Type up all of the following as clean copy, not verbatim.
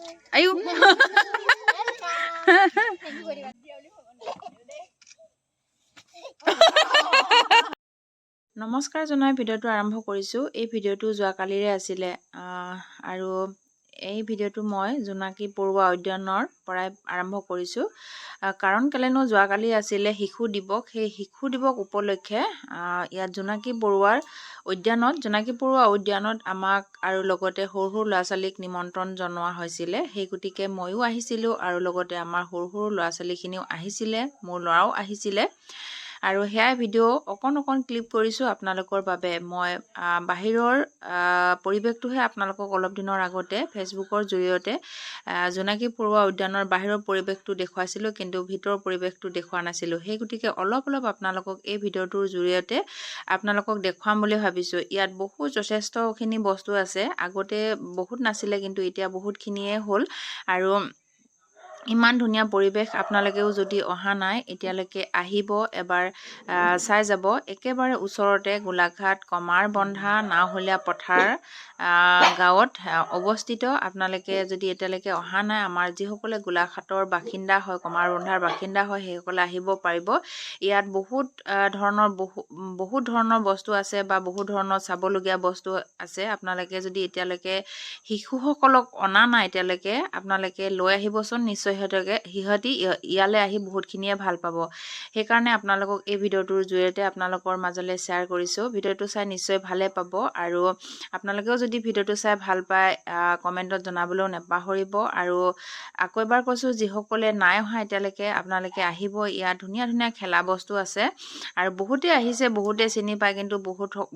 আয়ু নমস্কাৰ জনাই ভিডিঅ'টো আৰম্ভ কৰিছোঁ। এই ভিডিঅ'টো যোৱাকালিৰে আছিলে আৰু এই ভিডিঅ'টো মই জোনাকী পৰুৱা উদ্যানৰ পৰাই আৰম্ভ কৰিছোঁ। কাৰণ কেলেনো যোৱাকালি আছিলে শিশু দিৱস। সেই শিশু দিৱস উপলক্ষে ইয়াত জোনাকী পৰুৱা উদ্যানত আমাক আৰু লগতে সৰু সৰু ল'ৰা ছোৱালীক নিমন্ত্ৰণ জনোৱা হৈছিলে। সেই গতিকে ময়ো আহিছিলোঁ আৰু লগতে আমাৰ সৰু সৰু ল'ৰা ছোৱালীখিনিও আহিছিলে, মোৰ ল'ৰাও আহিছিলে। আৰু সেয়াই ভিডিঅ' অকণ ক্লিপ কৰিছোঁ আপোনালোকৰ বাবে। মই বাহিৰৰ পৰিৱেশটোহে আপোনালোকক অলপ দিনৰ আগতে ফেচবুকৰ জৰিয়তে জোনাকী পৰুৱা উদ্যানৰ বাহিৰৰ পৰিৱেশটো দেখুৱাইছিলোঁ, কিন্তু ভিতৰৰ পৰিৱেশটো দেখুওৱা নাছিলোঁ। সেই গতিকে অলপ আপোনালোকক এই ভিডিঅ'টোৰ জৰিয়তে আপোনালোকক দেখুৱাম বুলি ভাবিছোঁ। ইয়াত যথেষ্টখিনি বস্তু আছে। আগতে বহুত নাছিলে, কিন্তু এতিয়া বহুতখিনিয়ে হ'ল। আৰু ইমান ধুনীয়া পৰিৱেশ। আপোনালোকেও যদি অহা নাই এতিয়ালৈকে আহিব, এবাৰ চাই যাব। একেবাৰে ওচৰতে গোলাঘাট কমাৰবন্ধা নাওহলীয়া পথাৰ গাঁৱত অৱস্থিত। আপোনালোকে যদি এতিয়ালৈকে অহা নাই, আমাৰ যিসকলে গোলাঘাটৰ বাসিন্দা হয়, কমাৰবন্ধাৰ বাসিন্দা হয়, সেইসকলে আহিব পাৰিব। ইয়াত বহুত ধৰণৰ বস্তু আছে বা বহুত ধৰণৰ চাবলগীয়া বস্তু আছে। আপোনালোকে যদি এতিয়ালৈকে শিশুসকলক অনা নাই এতিয়ালৈকে, আপোনালোকে লৈ আহিবচোন। নিশ্চয় সিহঁতি ইয়ালৈ আহি বহুতখিনিয়ে ভাল পাব। সেইকাৰণে আপোনালোকক এই ভিডিঅ'টোৰ জৰিয়তে আপোনালোকৰ মাজলৈ শ্বেয়াৰ কৰিছোঁ। ভিডিঅ'টো চাই নিশ্চয় ভালে পাব। আৰু আপোনালোকেও যদি ভিডিঅ'টো চাই ভাল পায় কমেণ্টত জনাবলৈও নাপাহৰিব। আৰু আকৌ এবাৰ কৈছোঁ, যিসকলে নাই অহা এতিয়ালৈকে আপোনালোকে আহিব। ইয়াত ধুনীয়া খেলা বস্তু আছে। আৰু বহুতে আহিছে, বহুতে চিনি পায়, কিন্তু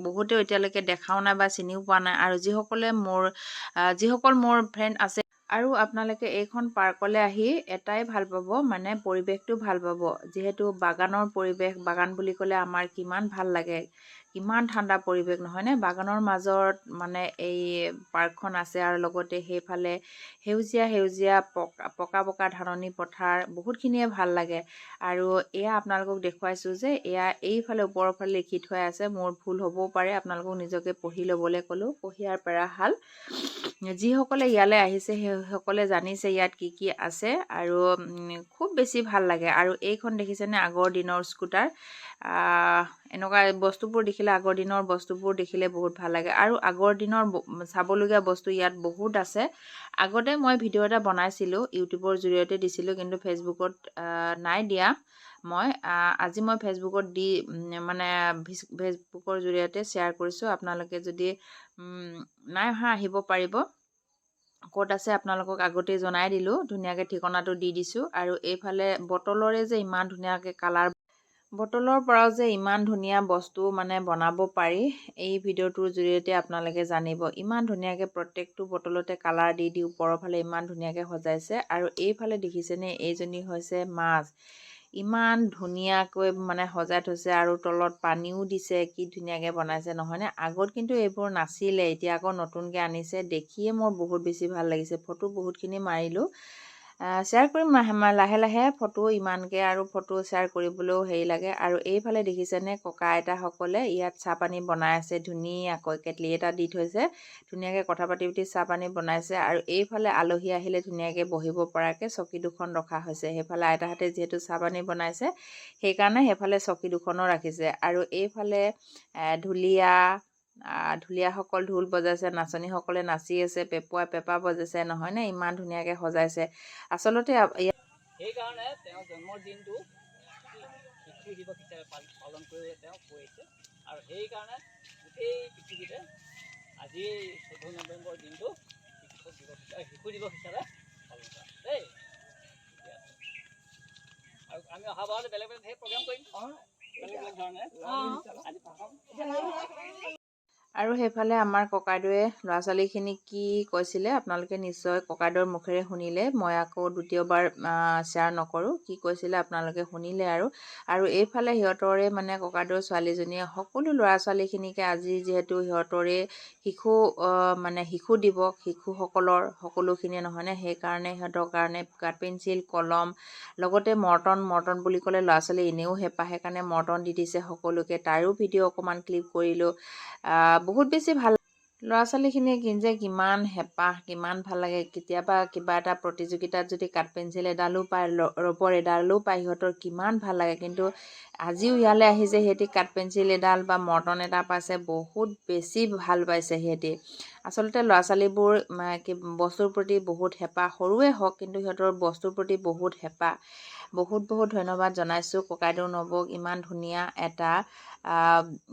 বহুতেও এতিয়ালৈকে দেখাও নাই বা চিনিও পোৱা নাই। আৰু যিসকল মোৰ ফ্ৰেণ্ড আছে আৰু আপোনালোকে এইখন পাৰ্কলৈ আহি এটাই ভাল পাব, মানে পৰিৱেশটো ভাল পাব। যিহেতু বাগানৰ পৰিৱেশ, বাগান বুলি ক'লে আমাৰ কিমান ভাল লাগে, কিমান ঠাণ্ডা পৰিৱেশ নহয়নে? বাগানৰ মাজত মানে এই পাৰ্কখন আছে। আৰু লগতে সেইফালে সেউজীয়া পকা ধাননি পথাৰ, বহুতখিনিয়ে ভাল লাগে। আৰু এয়া আপোনালোকক দেখুৱাইছোঁ যে এয়া এইফালে ওপৰৰ ফালে লিখি থোৱা আছে। মোৰ ভুল হ'বও পাৰে, আপোনালোকক নিজকে পঢ়ি ল'বলৈ ক'লোঁ। কহিয়াৰ পেৰাশাল। যিসকলে ইয়ালৈ আহিছে সেইসকলে জানিছে ইয়াত কি আছে। আৰু খুব বেছি ভাল লাগে। আৰু এইখন দেখিছেনে, আগৰ দিনৰ স্কুটাৰ। এনেকুৱা বস্তুবোৰ দেখিলে, আগৰ দিনৰ বস্তুবোৰ দেখিলে বহুত ভাল লাগে। আৰু আগৰ দিনৰ চাবলগীয়া বস্তু ইয়াত বহুত আছে। আগতে মই ভিডিঅ' এটা বনাইছিলোঁ, ইউটিউবৰ জৰিয়তে দিছিলোঁ, কিন্তু ফেচবুকত নাই দিয়া। আজি মই ফেচবুকত ফেচবুকৰ জৰিয়তে শ্বেয়াৰ কৰিছোঁ। আপোনালোকে যদি নাই অহা আহিব পাৰিব। ক'ত আছে আপোনালোকক আগতেই জনাই দিলোঁ, ধুনীয়াকৈ ঠিকনাটো দি দিছোঁ। আৰু এইফালে বটলৰে যে ইমান ধুনীয়াকৈ বটলৰ পৰাও যে ইমান ধুনীয়া বস্তু মানে বনাব পাৰি, এই ভিডিঅ'টোৰ জৰিয়তে আপোনালোকে জানিব। ইমান ধুনীয়াকৈ প্ৰত্যেকটো বটলতে কালাৰ দি ওপৰৰ ফালে ইমান ধুনীয়াকৈ সজাইছে। আৰু এইফালে দেখিছেনে, এইজনী হৈছে মাছ। ইমান ধুনীয়াকৈ মানে সজাই থৈছে। আৰু তলত পানীও দিছে, কি ধুনীয়াকৈ বনাইছে নহয়নে? আগত কিন্তু এইবোৰ নাছিলে, এতিয়া আকৌ নতুনকৈ আনিছে। দেখিয়ে মোৰ বহুত বেছি ভাল লাগিছে। ফটো বহুতখিনি মাৰিলোঁ। শ্বেয়াৰ কৰিম লাহে ফটো, ইমানকৈ আৰু ফটো শ্বেয়াৰ কৰিবলৈও হেৰি লাগে। আৰু এইফালে দেখিছেনে, ককা আইতাসকলে ইয়াত চাহপানী বনাই আছে। ধুনীয়াকৈ কেটলি এটা দি থৈছে, ধুনীয়াকৈ কথা পাতি চাহপানী বনাইছে। আৰু এইফালে আলহী আহিলে ধুনীয়াকৈ বহিব পৰাকৈ চকী দুখন ৰখা হৈছে। সেইফালে আইতাহঁতে যিহেতু চাহপানী বনাইছে, সেইকাৰণে সেইফালে চকী দুখনো ৰাখিছে। আৰু এইফালে ঢুলীয়াসকল ঢোল বজাইছে, নাচনীসকলে নাচি আছে, পেঁপা বজাইছে নহয়নে? ইমান ধুনীয়াকৈ সজাইছে। আচলতে সেইকাৰণে তেওঁৰ জন্মদিনটো শিশু দিৱস হিচাপে পালন কৰিবলৈ তেওঁ কৈছে। আৰু সেইকাৰণে গোটেই পৃথিৱীতে আজি 14 নৱেম্বৰ দিনটো শিশু দিৱস হিচাপে পালন কৰা দেই। আৰু আমি অহাবাৰলৈ বেলেগ সেই প্ৰগ্ৰাম কৰিম, বেলেগ ধৰণে আৰু সেইফালে আমাৰ ককাইদেৱে ল'ৰা ছোৱালীখিনিক কি কৈছিলে আপোনালোকে নিশ্চয় ককাইদেউৰ মুখেৰে শুনিলে। মই আকৌ দ্বিতীয়বাৰ শ্বেয়াৰ নকৰোঁ। কি কৈছিলে আপোনালোকে শুনিলে। আৰু এইফালে সিহঁতৰে মানে ককাইদেউৰ ছোৱালীজনীয়ে সকলো ল'ৰা ছোৱালীখিনিকে, আজি যিহেতু সিহঁতৰে শিশু দিৱস, শিশুসকলৰ সকলোখিনিয়ে নহয়নে? সেইকাৰণে সিহঁতৰ কাৰণে কাঠ পেঞ্চিল, কলম, লগতে মৰ্টন বুলি ক'লে ল'ৰা ছোৱালী এনেও হেঁপাহ, সেইকাৰণে মৰ্টন দি দিছে সকলোকে। তাৰো ভিডিঅ' অকণমান ক্লিপ কৰিলোঁ। বহুত বেছি ভাল। ল'ৰা ছোৱালীখিনিয়ে যে কিমান হেঁপাহ, কিমান ভাল লাগে। কেতিয়াবা কিবা এটা প্ৰতিযোগিতাত যদি কাঠ পেঞ্চিল এডালো পায়, ৰবৰ এডালো পায়, সিহঁতৰ কিমান ভাল লাগে। কিন্তু আজিও ইয়ালৈ আহিছে সিহঁতি কাঠ পেঞ্চিল এডাল বা মৰ্টন এটা পাইছে, বহুত বেছি ভাল পাইছে সিহঁতি। আচলতে ল'ৰা ছোৱালীবোৰ বস্তুৰ প্ৰতি বহুত হেঁপাহ, সৰুৱে হওক কিন্তু সিহঁতৰ বস্তুৰ প্ৰতি বহুত হেঁপাহ। বহুত বহুত ধন্যবাদ জনাইছোঁ ককাইদেউ নবৌক, ইমান ধুনীয়া এটা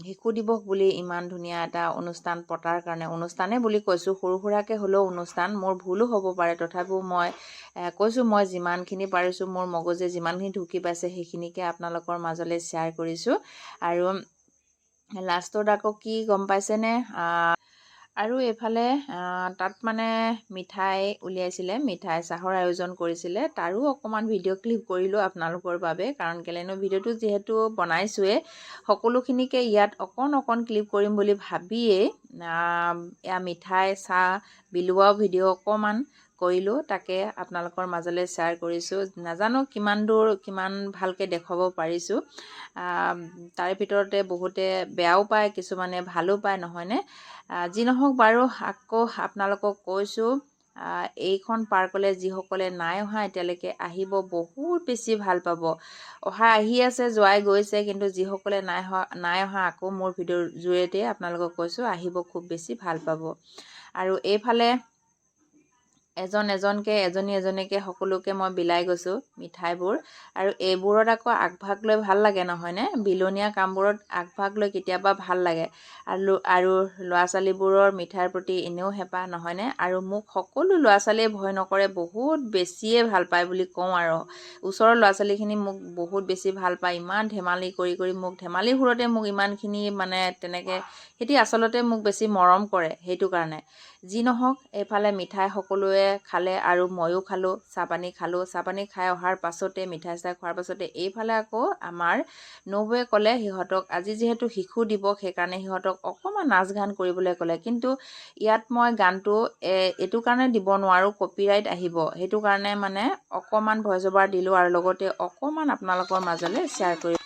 শিশু দিৱস বুলি ইমান ধুনীয়া এটা অনুষ্ঠান পতাৰ কাৰণে। অনুষ্ঠানে বুলি কৈছোঁ, সৰু সুৰাকৈ হ'লেও অনুষ্ঠান, মোৰ ভুলো হ'ব পাৰে, তথাপিও মই কৈছোঁ মই যিমানখিনি পাৰিছোঁ, মোৰ মগজে যিমানখিনি ঢুকি পাইছে সেইখিনিকে আপোনালোকৰ মাজলৈ শ্বেয়াৰ কৰিছোঁ। আৰু লাষ্টত আকৌ কি গম পাইছেনে, আৰু এইফালে তাত মানে মিঠাই উলিয়াইছিলে, মিঠাই চাহৰ আয়োজন কৰিছিলে, তাৰো অকণমান ভিডিঅ' ক্লিপ কৰিলোঁ আপোনালোকৰ বাবে। কাৰণ কেলেনো ভিডিঅ'টো যিহেতু বনাইছোঁৱে, সকলোখিনিকে ইয়াত অকণ ক্লিপ কৰিম বুলি ভাবিয়েই এয়া মিঠাই চাহ বিলোৱাও ভিডিঅ' অকণমান কৰিলোঁ, তাকে আপোনালোকৰ মাজলৈ শ্বেয়াৰ কৰিছোঁ। নাজানো কিমান দূৰ কিমান ভালকৈ দেখুৱাব পাৰিছোঁ। তাৰে ভিতৰতে বহুতে বেয়াও পায়, কিছুমানে ভালো পায়, নহয়নে? যি নহওক বাৰু, আকৌ আপোনালোকক কৈছোঁ, এইখন পাৰ্কলৈ যিসকলে নাই অহা এতিয়ালৈকে আহিব, বহুত বেছি ভাল পাব। আহি আছে, যোৱাই গৈছে, কিন্তু যিসকলে নাই অহা আকৌ মোৰ ভিডিঅ'ৰ জৰিয়তে আপোনালোকক কৈছোঁ, আহিব, খুব বেছি ভাল পাব। আৰু এইফালে এজনকৈ এজনীকৈ সকলোকে মই বিলাই গৈছোঁ মিঠাইবোৰ। আৰু এইবোৰত আকৌ আগভাগ লৈ ভাল লাগে, নহয়নে? বিলনীয়া কামবোৰত আগভাগ লৈ কেতিয়াবা ভাল লাগে। আৰু ল'ৰা ছোৱালীবোৰৰ মিঠাইৰ প্ৰতি এনেও হেঁপাহ, নহয়নে? আৰু মোক সকলো ল'ৰা ছোৱালীয়ে ভয় নকৰে, বহুত বেছিয়ে ভাল পায় বুলি কওঁ। আৰু ওচৰৰ ল'ৰা ছোৱালীখিনি মোক বহুত বেছি ভাল পায়, ইমান ধেমালি কৰি মোক, ধেমালি সুৰতে মোক ইমানখিনি তেনেকৈ সিহঁতি আচলতে মোক বেছি মৰম কৰে, সেইটো কাৰণে। যি নহওক, এইফালে মিঠাই সকলোৱে খালে আৰু ময়ো খালোঁ, চাহপানী খালোঁ। চাহপানী খাই অহাৰ পাছতে, মিঠাই চাহ খোৱাৰ পাছতে এইফালে আকৌ আমাৰ নবৌৱে ক'লে সিহঁতক আজি যিহেতু শিশু দিৱস, সেইকাৰণে সিহঁতক অকণমান নাচ গান কৰিবলৈ ক'লে। কিন্তু ইয়াত মই গানটো এইটো কাৰণে দিব নোৱাৰোঁ, কপিৰাইট আহিব, সেইটো কাৰণে অকণমান ভইচ অভাৰ দিলোঁ, আৰু লগতে অকণমান আপোনালোকৰ মাজলৈ শ্বেয়াৰ কৰি